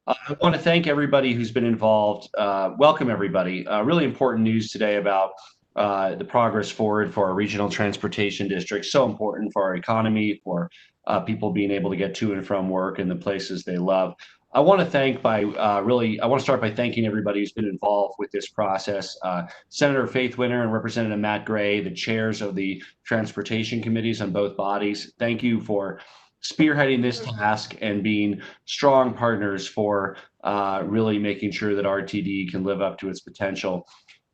I want to thank everybody who's been involved. Welcome, everybody. Really important news today about the progress forward for our regional transportation district. So important for our economy, for people being able to get to and from work in the places they love. I want to I want to start by thanking everybody who's been involved with this process. Senator Faith Winter and Representative Matt Gray, the chairs of the transportation committees on both bodies. Thank you for spearheading this task and being strong partners for really making sure that RTD can live up to its potential.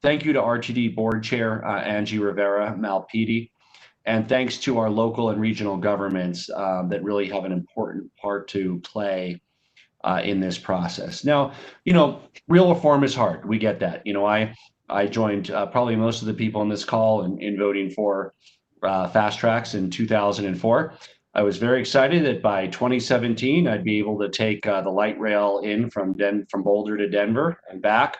Thank you to RTD Board Chair Angie Rivera-Malpiede, and thanks to our local and regional governments that really have an important part to play in this process. Now, real reform is hard. We get that. I joined probably most of the people on this call in voting for fast tracks in 2004. I was very excited that by 2017 I'd be able to take the light rail in from Boulder to Denver and back.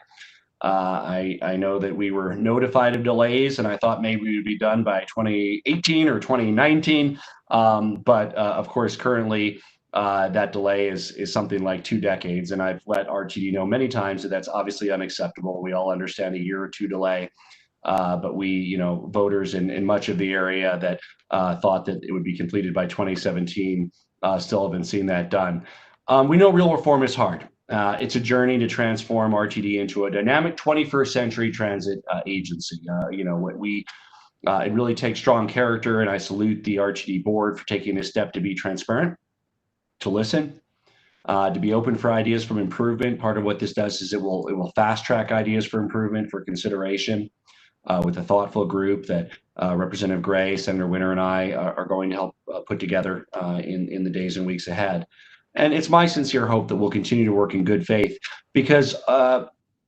I know that we were notified of delays, and I thought maybe we would be done by 2018 or 2019. But of course, currently that delay is something like 2 decades, and I've let RTD know many times that that's obviously unacceptable. We all understand a year or two delay. But we, voters in much of the area that thought that it would be completed by 2017 still haven't seen that done. We know real reform is hard. It's a journey to transform RTD into a dynamic 21st century transit agency. It really takes strong character, and I salute the RTD board for taking this step to be transparent, to listen, to be open for ideas from improvement. Part of what this does is it will fast track ideas for improvement for consideration. With a thoughtful group that Representative Gray, Senator Winter, and I are going to help put together in the days and weeks ahead. And it's my sincere hope that we'll continue to work in good faith, because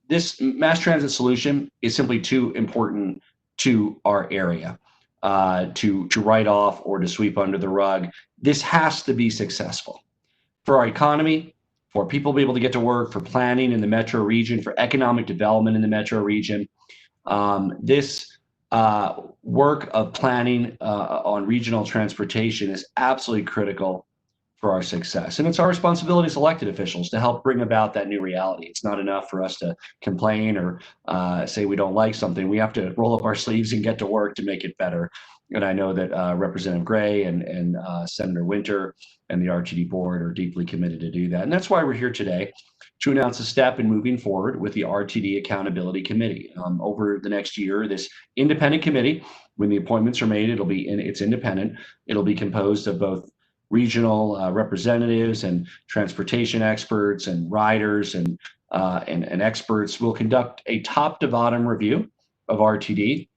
this mass transit solution is simply too important to our area to write off or to sweep under the rug. This has to be successful for our economy, for people to be able to get to work, for planning in the metro region, for economic development in the metro region. This work of planning on regional transportation is absolutely critical for our success. And it's our responsibility as elected officials to help bring about that new reality. It's not enough for us to complain or say we don't like something. We have to roll up our sleeves and get to work to make it better. And I know that Representative Gray and Senator Winter and the RTD board are deeply committed to do that. And that's why we're here today, to announce a step in moving forward with the RTD Accountability Committee. Over the next year, this independent committee, when the appointments are made, it's independent. It'll be composed of both regional representatives and transportation experts and riders and experts. Will conduct a top to bottom review of RTD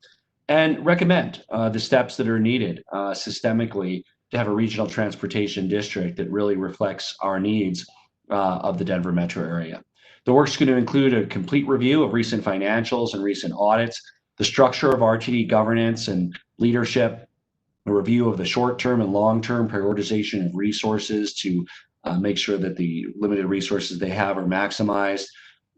and recommend the steps that are needed systemically to have a regional transportation district that really reflects our needs of the Denver metro area. The work's going to include a complete review of recent financials and recent audits, the structure of RTD governance and leadership, a review of the short-term and long-term prioritization of resources to make sure that the limited resources they have are maximized,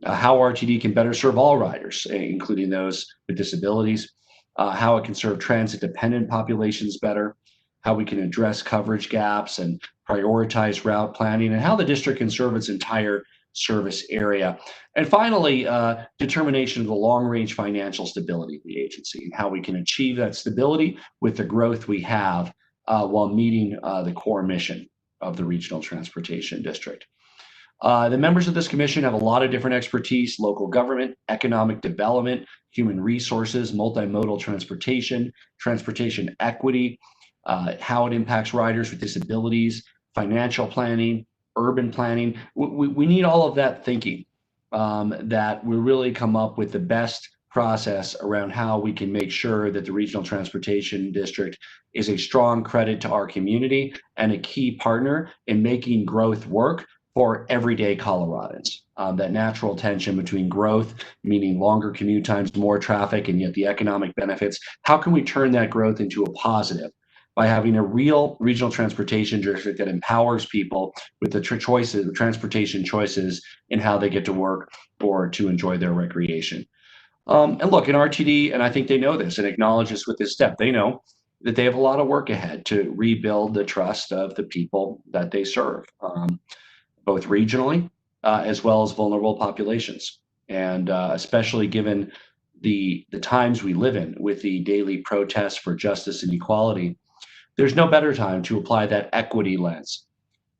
how RTD can better serve all riders, including those with disabilities, how it can serve transit-dependent populations better, how we can address coverage gaps and prioritize route planning, and how the district can serve its entire service area. And finally, determination of the long-range financial stability of the agency and how we can achieve that stability with the growth we have while meeting the core mission of the Regional Transportation District. The members of this commission have a lot of different expertise: local government, economic development, human resources, multimodal transportation, transportation equity, how it impacts riders with disabilities, financial planning, urban planning. We need all of that thinking, that we really come up with the best process around how we can make sure that the Regional Transportation District is a strong credit to our community and a key partner in making growth work for everyday Coloradans. That natural tension between growth, meaning longer commute times, more traffic, and yet the economic benefits. How can we turn that growth into a positive by having a real regional transportation district that empowers people with the transportation choices in how they get to work or to enjoy their recreation? And look, in RTD, and I think they know this and acknowledge this with this step, they know that they have a lot of work ahead to rebuild the trust of the people that they serve, both regionally as well as vulnerable populations. And especially given the times we live in with the daily protests for justice and equality, there's no better time to apply that equity lens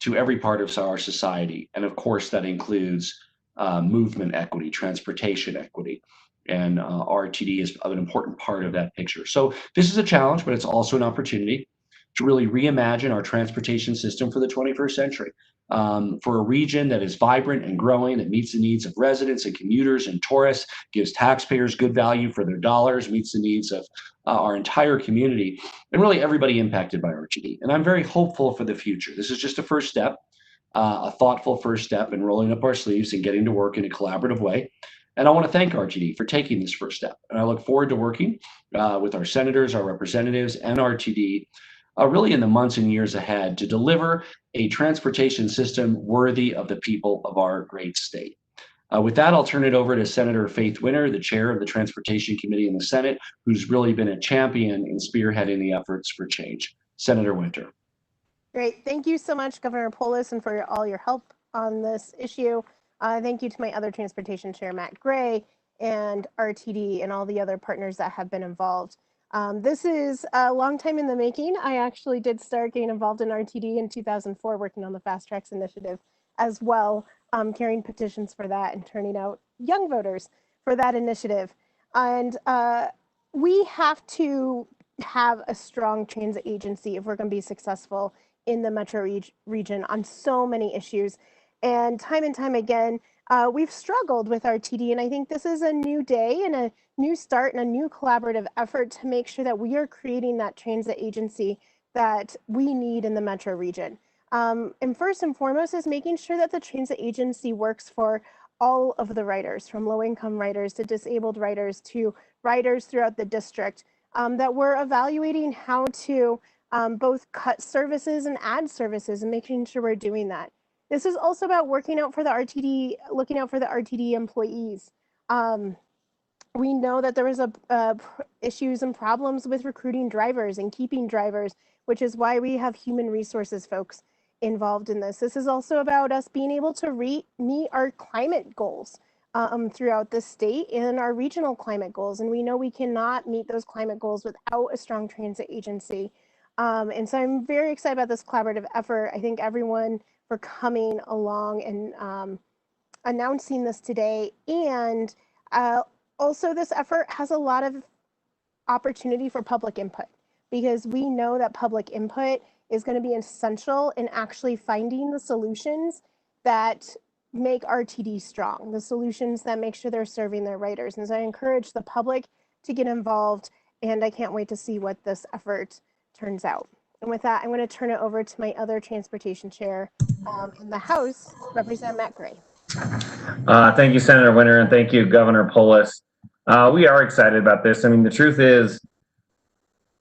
to every part of our society. And of course, that includes movement equity, transportation equity. And RTD is an important part of that picture. So this is a challenge, but it's also an opportunity to really reimagine our transportation system for the 21st century. For a region that is vibrant and growing, that meets the needs of residents and commuters and tourists, gives taxpayers good value for their dollars, meets the needs of our entire community, and really everybody impacted by RTD. And I'm very hopeful for the future. This is just a first step, a thoughtful first step in rolling up our sleeves and getting to work in a collaborative way. And I want to thank RTD for taking this first step. And I look forward to working with our senators, our representatives, and RTD really in the months and years ahead to deliver a transportation system worthy of the people of our great state. With that, I'll turn it over to Senator Faith Winter, the chair of the Transportation Committee in the Senate, who's really been a champion in spearheading the efforts for change. Senator Winter. Great. Thank you so much, Governor Polis, and for all your help on this issue. Thank you to my other transportation chair, Matt Gray, and RTD and all the other partners that have been involved. This is a long time in the making. I actually did start getting involved in RTD in 2004, working on the Fast Tracks initiative as well, carrying petitions for that and turning out young voters for that initiative. And we have to have a strong transit agency if we're going to be successful in the metro region on so many issues. And time again, we've struggled with RTD, and I think this is a new day and a new start and a new collaborative effort to make sure that we are creating that transit agency that we need in the metro region. And first and foremost is making sure that the transit agency works for all of the riders, from low-income riders to disabled riders to riders throughout the district, that we're evaluating how to both cut services and add services and making sure we're doing that. This is also about working out for the RTD, looking out for the RTD employees. We know that there was issues and problems with recruiting drivers and keeping drivers, which is why we have human resources folks involved in this. This is also about us being able to meet our climate goals throughout the state and our regional climate goals. And we know we cannot meet those climate goals without a strong transit agency. And so I'm very excited about this collaborative effort. I thank everyone for coming along and announcing this today. And also this effort has a lot of opportunity for public input, because we know that public input is going to be essential in actually finding the solutions that make RTD strong, the solutions that make sure they're serving their riders. And so I encourage the public to get involved, and I can't wait to see what this effort turns out. And with that, I'm going to turn it over to my other transportation chair in the House, Representative Matt Gray. Thank you, Senator Winter, and thank you, Governor Polis. We are excited about this. I mean, the truth is,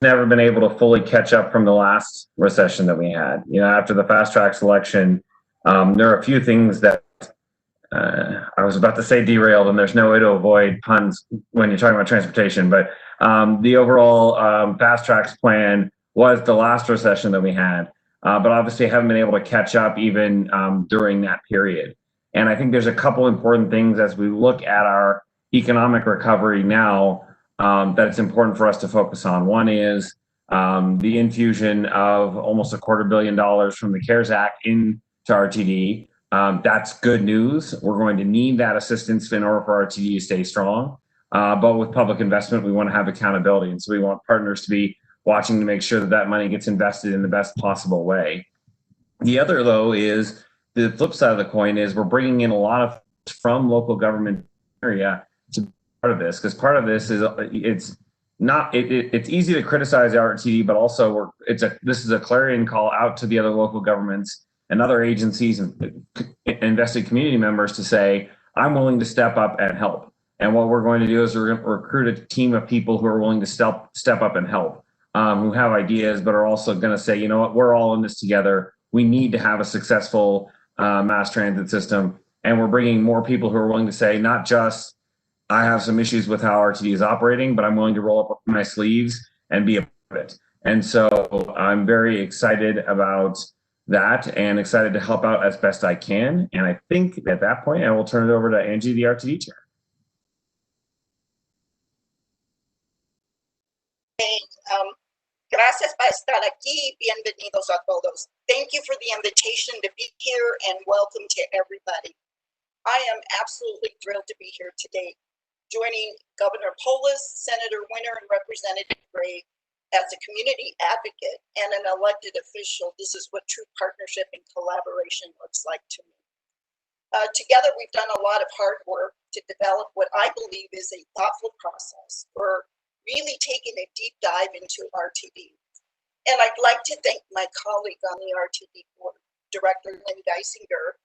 never been able to fully catch up from the last recession that we had. You know, after the Fast Tracks election, there are a few things that I was about to say derailed, and there's no way to avoid puns when you're talking about transportation, but the overall Fast Tracks plan was the last recession that we had, but obviously haven't been able to catch up even during that period. And I think there's a couple important things as we look at our economic recovery now that it's important for us to focus on. One is the infusion of almost $250 million from the CARES Act into RTD. That's good news. We're going to need that assistance in order for RTD to stay strong. But with public investment, we want to have accountability. And so we want partners to be watching to make sure that that money gets invested in the best possible way. The other, though, is the flip side of the coin is we're bringing in a lot of from local government area to be part of this, because part of this is it's easy to criticize RTD, but also this is a clarion call out to the other local governments and other agencies and invested community members to say, I'm willing to step up and help. And what we're going to do is we're going to recruit a team of people who are willing to step up and help, who have ideas, but are also going to say, you know what, we're all in this together. We need to have a successful mass transit system. And we're bringing more people who are willing to say, not just, I have some issues with how RTD is operating, but I'm willing to roll up my sleeves and be a part of it. And so I'm very excited about that and excited to help out as best I can. And I think at that point, I will turn it over to Angie, the RTD chair. Gracias por estar aquí. Bienvenidos a todos. Thank you for the invitation to be here and welcome to everybody. I am absolutely thrilled to be here today, joining Governor Polis, Senator Winter, and Representative Gray as a community advocate and an elected official. This is what true partnership and collaboration looks like to me. Together, we've done a lot of hard work to develop what I believe is a thoughtful process for really taking a deep dive into RTD. And I'd like to thank my colleague on the RTD board, Director Lynn Geisinger,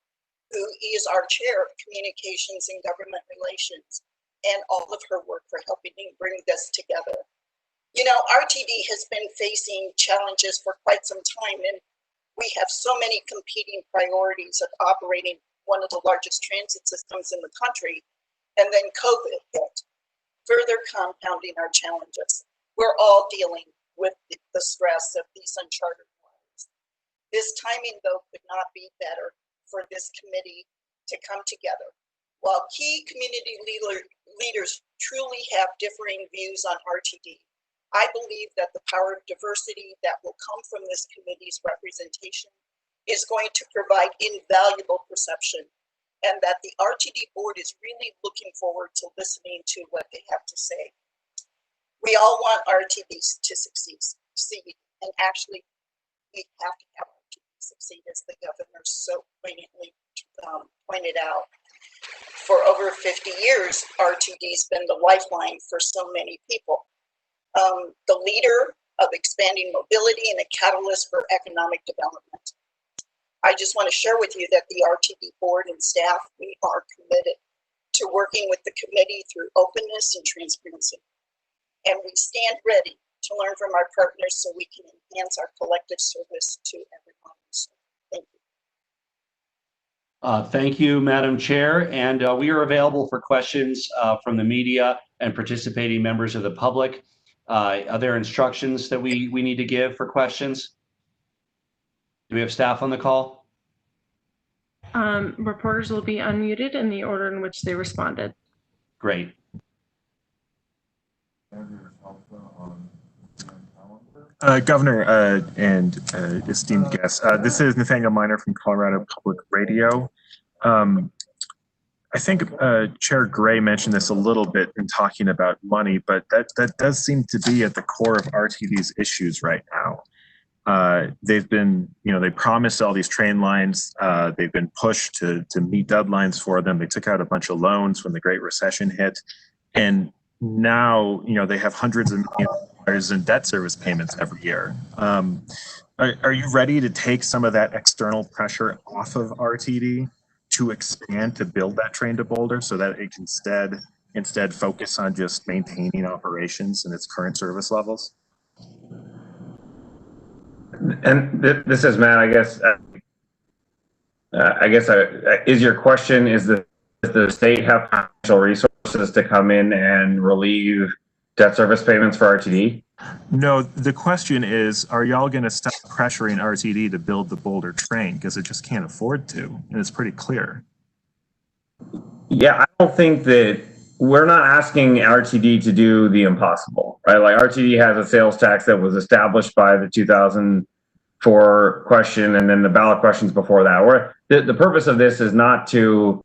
who is our chair of communications and government relations, and all of her work for helping me bring this together. You know, RTD has been facing challenges for quite some time, and we have so many competing priorities of operating one of the largest transit systems in the country, and then COVID hit, further compounding our challenges. We're all dealing with the stress of these uncharted waters. This timing, though, could not be better for this committee to come together. While key community leaders truly have differing views on RTD, I believe that the power of diversity that will come from this committee's representation is going to provide invaluable perception, and that the RTD board is really looking forward to listening to what they have to say. We all want RTDs to succeed, and actually we have to have RTDs succeed, as the governor so poignantly pointed out. For over 50 years, RTD's been the lifeline for so many people. The leader of expanding mobility and a catalyst for economic development. I just want to share with you that the RTD board and staff, we are committed to working with the committee through openness and transparency. And we stand ready to learn from our partners so we can enhance our collective service to everyone. So, thank you. Thank you, Madam Chair. And we are available for questions from the media and participating members of the public. Are there instructions that we need to give for questions? Do we have staff on the call? Reporters will be unmuted in the order in which they responded. Great. Governor and esteemed guests, this is Nathaniel Miner from Colorado Public Radio. I think Chair Gray mentioned this a little bit in talking about money, but that does seem to be at the core of RTD's issues right now. They've been, they promised all these train lines. They've been pushed to meet deadlines for them. They took out a bunch of loans when the Great Recession hit. And now, they have hundreds of millions of dollars in debt service payments every year. Are you ready to take some of that external pressure off of RTD to expand, to build that train to Boulder so that it can instead focus on just maintaining operations and its current service levels? And this is Matt, I guess. Is your question, does the state have financial resources to come in and relieve debt service payments for RTD? No, the question is, are y'all going to stop pressuring RTD to build the Boulder train because it just can't afford to? And it's pretty clear. Yeah, I don't think that we're not asking RTD to do the impossible, right? Like RTD has a sales tax that was established by the 2004 question and then the ballot questions before that. The purpose of this is not to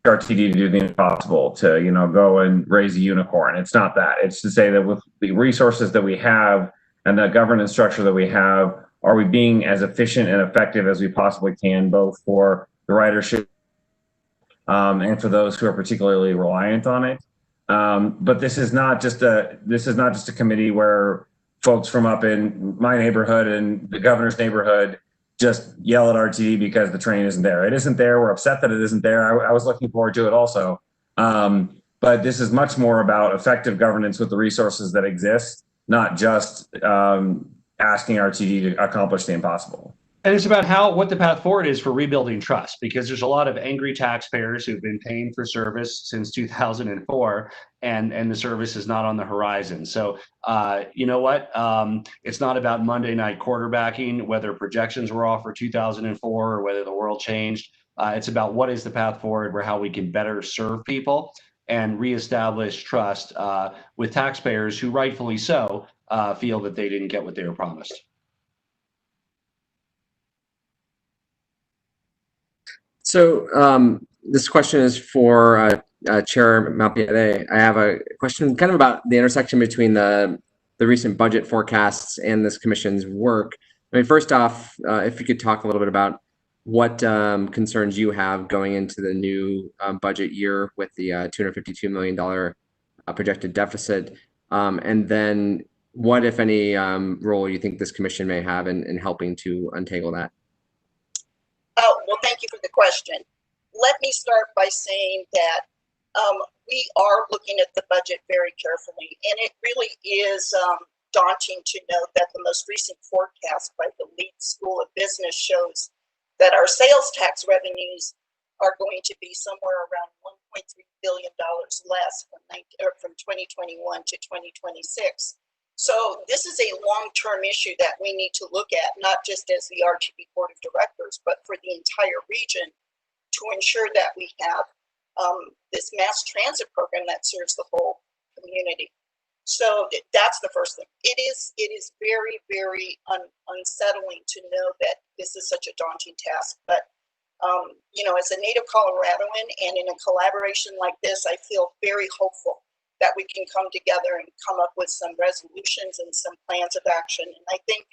RTD to do the impossible, to go and raise a unicorn. It's not that. It's to say that with the resources that we have and the governance structure that we have, are we being as efficient and effective as we possibly can, both for the ridership and for those who are particularly reliant on it. But this is not just a committee where folks from up in my neighborhood and the governor's neighborhood just yell at RTD because the train isn't there. It isn't there. We're upset that it isn't there. I was looking forward to it also. But this is much more about effective governance with the resources that exist, not just asking RTD to accomplish the impossible. And it's about what the path forward is for rebuilding trust, because there's a lot of angry taxpayers who've been paying for service since 2004, and the service is not on the horizon. So you know what? It's not about Monday night quarterbacking, whether projections were off for 2004 or whether the world changed. It's about what is the path forward for how we can better serve people and reestablish trust with taxpayers who rightfully so feel that they didn't get what they were promised. So this question is for Chair Malpiede. I have a question kind of about the intersection between the recent budget forecasts and this commission's work. I mean, first off, if you could talk a little bit about what concerns you have going into the new budget year with the $252 million projected deficit, and then what, if any, role you think this commission may have in helping to untangle that? Oh, well, thank you for the question. Let me start by saying that we are looking at the budget very carefully, and it really is daunting to note that the most recent forecast by the Leeds School of Business shows that our sales tax revenues are going to be somewhere around $1.3 billion less from 2021 to 2026. So this is a long-term issue that we need to look at, not just as the RTD Board of Directors, but for the entire region, to ensure that we have this mass transit program that serves the whole community. So that's the first thing. It is very, very unsettling to know that this is such a daunting task. But you know, as a native Coloradoan and in a collaboration like this, I feel very hopeful that we can come together and come up with some resolutions and some plans of action. And I think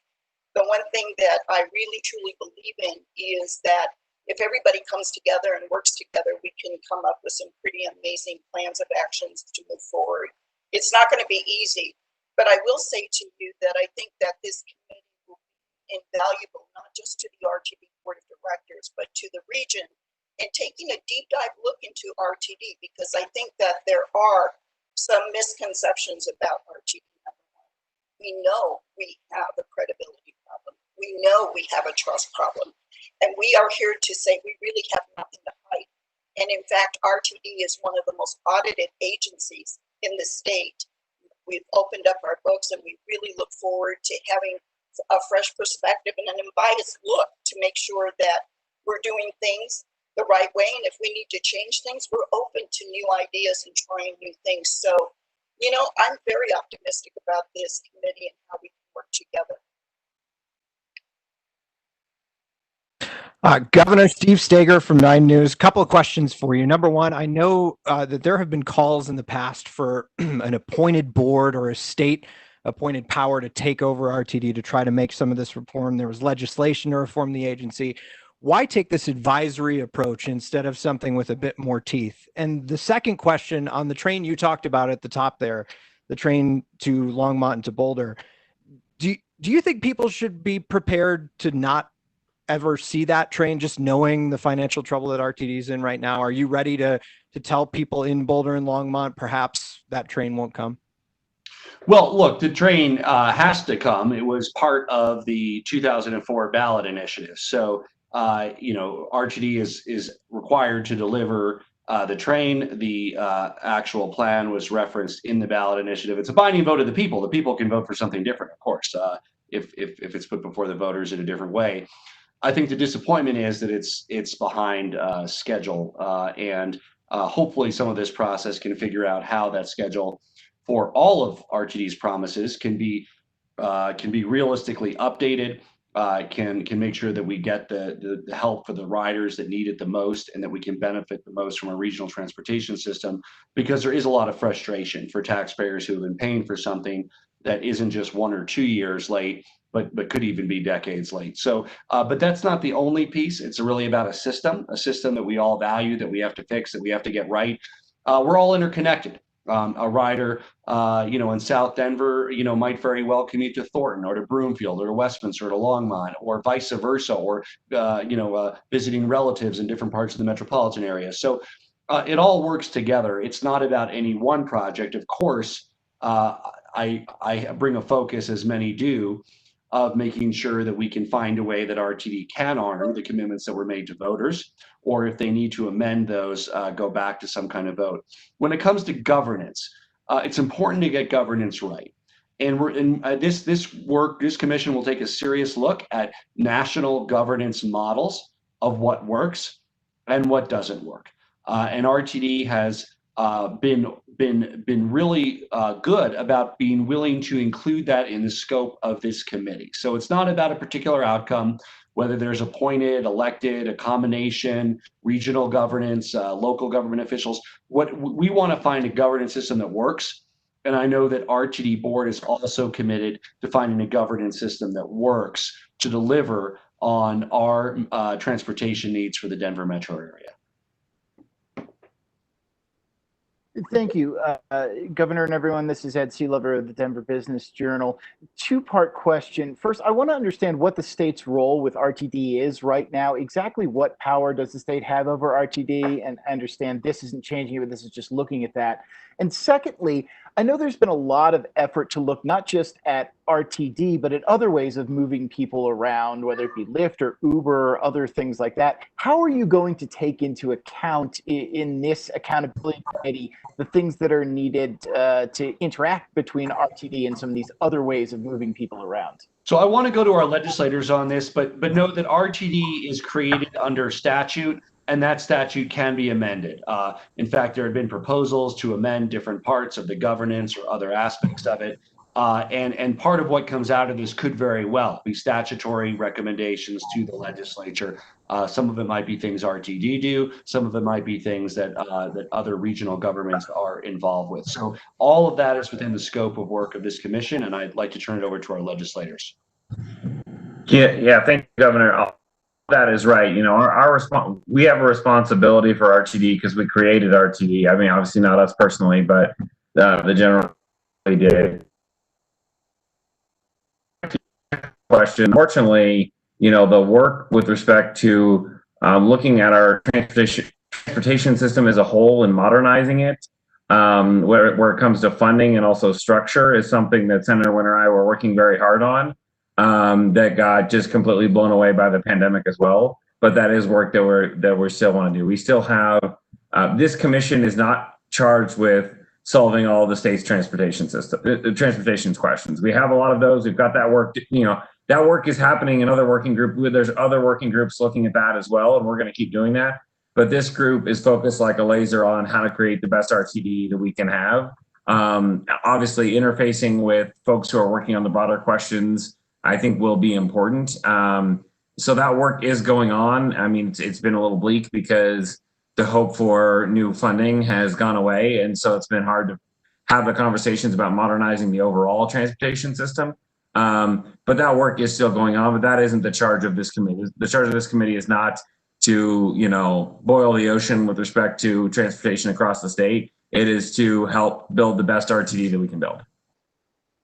the one thing that I really truly believe in is that if everybody comes together and works together, we can come up with some pretty amazing plans of actions to move forward. It's not going to be easy, but I will say to you that I think that this committee will be invaluable, not just to the RTD Board of Directors, but to the region, and taking a deep dive look into RTD, because I think that there are some misconceptions about RTD. We know we have a credibility problem. We know we have a trust problem. And we are here to say we really have nothing to hide. And in fact, RTD is one of the most audited agencies in the state. We've opened up our books, and we really look forward to having a fresh perspective and an unbiased look to make sure that we're doing things the right way. And if we need to change things, we're open to new ideas and trying new things. So, you know, I'm very optimistic about this committee and how we can work together. Governor Steve Steger from 9 News. Couple of questions for you. Number one, I know that there have been calls in the past for an appointed board or a state appointed power to take over RTD to try to make some of this reform. There was legislation to reform the agency. Why take this advisory approach instead of something with a bit more teeth? And the second question, on the train you talked about at the top there, the train to Longmont and to Boulder, do you think people should be prepared to not ever see that train, just knowing the financial trouble that RTD is in right now? Are you ready to tell people in Boulder and Longmont perhaps that train won't come? Well, look, the train has to come. It was part of the 2004 ballot initiative. So, you know, RTD is required to deliver the train. The actual plan was referenced in the ballot initiative. It's a binding vote of the people. The people can vote for something different, of course, if it's put before the voters in a different way. I think the disappointment is that it's behind schedule, and hopefully some of this process can figure out how that schedule for all of RTD's promises can be realistically updated, can make sure that we get the help for the riders that need it the most, and that we can benefit the most from a regional transportation system, because there is a lot of frustration for taxpayers who have been paying for something that isn't just 1 or 2 years late, but could even be decades late. So, but that's not the only piece. It's really about a system that we all value, that we have to fix, that we have to get right. We're all interconnected. A rider, you know, in South Denver, you know, might very well commute to Thornton or to Broomfield or to Westminster or to Longmont, or vice versa, or, you know, visiting relatives in different parts of the metropolitan area. So it all works together. It's not about any one project. Of course, I bring a focus, as many do, of making sure that we can find a way that RTD can honor the commitments that were made to voters, or if they need to amend those, go back to some kind of vote. When it comes to governance, it's important to get governance right. And this commission will take a serious look at national governance models of what works and what doesn't work. And RTD has been really good about being willing to include that in the scope of this committee. So it's not about a particular outcome, whether there's appointed, elected, a combination, regional governance, local government officials. What we want to find a governance system that works. And I know that RTD board is also committed to finding a governance system that works to deliver on our transportation needs for the Denver metro area. Thank you, Governor and everyone. This is Ed Seelover of the Denver Business Journal. Two-part question. First, I want to understand what the state's role with RTD is right now. Exactly what power does the state have over RTD? And I understand this isn't changing, but this is just looking at that. And secondly, I know there's been a lot of effort to look not just at RTD, but at other ways of moving people around, whether it be Lyft or Uber or other things like that. How are you going to take into account in this accountability committee the things that are needed to interact between RTD and some of these other ways of moving people around? So I want to go to our legislators on this, but note that RTD is created under statute, and that statute can be amended. In fact, there have been proposals to amend different parts of the governance or other aspects of it. And part of what comes out of this could very well be statutory recommendations to the legislature. Some of it might be things RTD do. Some of it might be things that other regional governments are involved with. So all of that is within the scope of work of this commission, and I'd like to turn it over to our legislators. Yeah. Thank you, Governor. That is right. You know, our response, we have a responsibility for RTD because we created RTD. I mean, obviously not us personally, but the general did. Question. Unfortunately, you know, the work with respect to looking at our transportation system as a whole and modernizing it, where it comes to funding and also structure, is something that Senator Winter and I were working very hard on. That got just completely blown away by the pandemic as well. But that is work that we still want to do. We still have this commission is not charged with solving all the state's transportation system, transportation questions. We have a lot of those. We've got that work. You know, that work is happening in other working groups. There's other working groups looking at that as well, and we're going to keep doing that. But this group is focused like a laser on how to create the best RTD that we can have. Obviously, interfacing with folks who are working on the broader questions, I think, will be important. So that work is going on. I mean, it's been a little bleak because the hope for new funding has gone away. And so it's been hard to have the conversations about modernizing the overall transportation system. But that work is still going on, but that isn't the charge of this committee. The charge of this committee is not to, you know, boil the ocean with respect to transportation across the state. It is to help build the best RTD that we can build.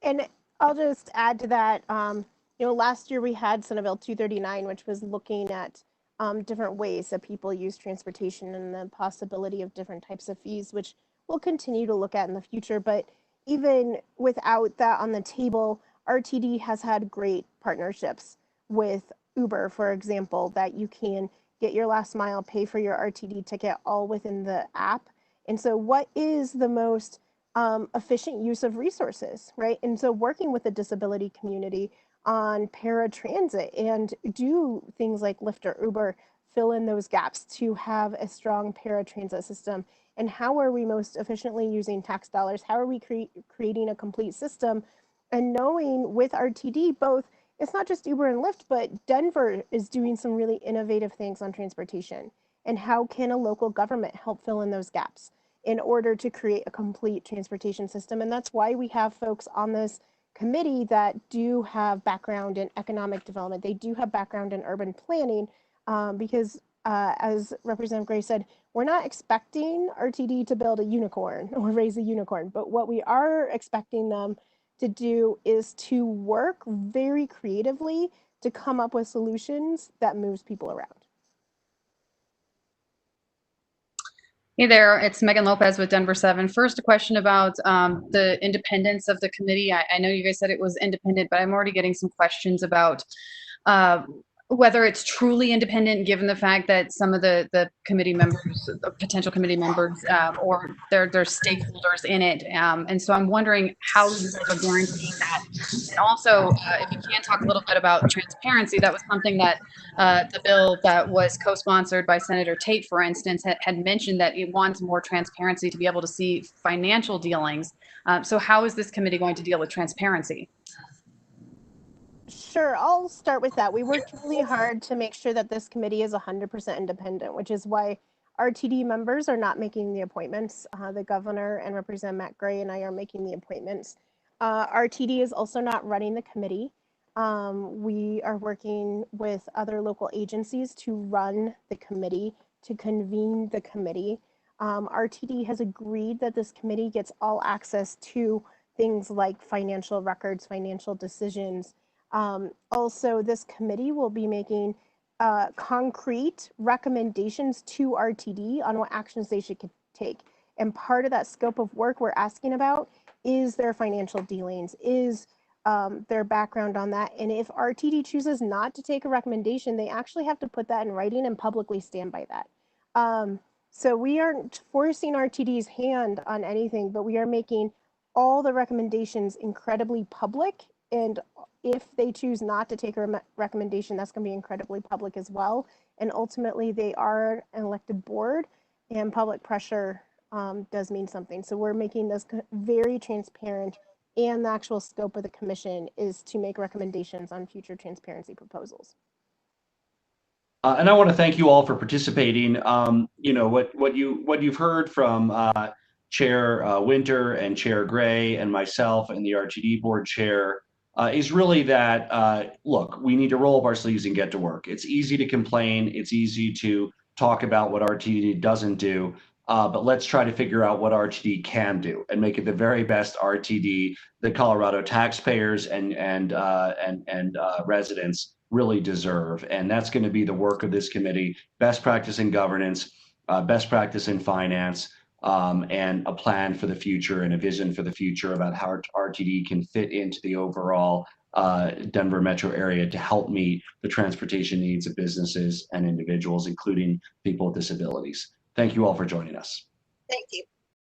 And I'll just add to that. You know, last year we had Senate Bill 239, which was looking at different ways that people use transportation and the possibility of different types of fees, which we'll continue to look at in the future. But even without that on the table, RTD has had great partnerships with Uber, for example, that you can get your last mile, pay for your RTD ticket all within the app. And so what is the most efficient use of resources, right? And so working with the disability community on paratransit and do things like Lyft or Uber, fill in those gaps to have a strong paratransit system. And how are we most efficiently using tax dollars? How are we creating a complete system? And knowing with RTD, both, it's not just Uber and Lyft, but Denver is doing some really innovative things on transportation. And how can a local government help fill in those gaps in order to create a complete transportation system? And that's why we have folks on this committee that do have background in economic development. They do have background in urban planning because as Representative Gray said, we're not expecting RTD to build a unicorn or raise a unicorn, but what we are expecting them to do is to work very creatively to come up with solutions that moves people around. Hey there, it's Megan Lopez with Denver 7. First, a question about the independence of the committee. I know you guys said it was independent, but I'm already getting some questions about whether it's truly independent, given the fact that some of the committee members, potential committee members, or their stakeholders in it. And so I'm wondering how you guys are guaranteeing that. And also, if you can talk a little bit about transparency, that was something that the bill that was co-sponsored by Senator Tate, for instance, had mentioned that it wants more transparency to be able to see financial dealings. So how is this committee going to deal with transparency? Sure, I'll start with that. We worked really hard to make sure that this committee is 100% independent, which is why RTD members are not making the appointments. The governor and Representative Matt Gray and I are making the appointments. RTD is also not running the committee. We are working with other local agencies to run the committee, to convene the committee. RTD has agreed that this committee gets all access to things like financial records, financial decisions. Also, this committee will be making concrete recommendations to RTD on what actions they should take. And part of that scope of work we're asking about is their financial dealings, is their background on that. And if RTD chooses not to take a recommendation, they actually have to put that in writing and publicly stand by that. So we aren't forcing RTD's hand on anything, but we are making all the recommendations incredibly public. And if they choose not to take a recommendation, that's going to be incredibly public as well. And ultimately, they are an elected board, and public pressure does mean something. So we're making this very transparent, and the actual scope of the commission is to make recommendations on future transparency proposals. And I want to thank you all for participating. You know, what you've heard from Chair Winter and Chair Gray and myself and the RTD board chair is really that, look, we need to roll up our sleeves and get to work. It's easy to complain. It's easy to talk about what RTD doesn't do, but let's try to figure out what RTD can do and make it the very best RTD that Colorado taxpayers and residents really deserve. And that's going to be the work of this committee: best practice in governance, best practice in finance, and a plan for the future and a vision for the future about how RTD can fit into the overall Denver metro area to help meet the transportation needs of businesses and individuals, including people with disabilities. Thank you all for joining us. Thank you.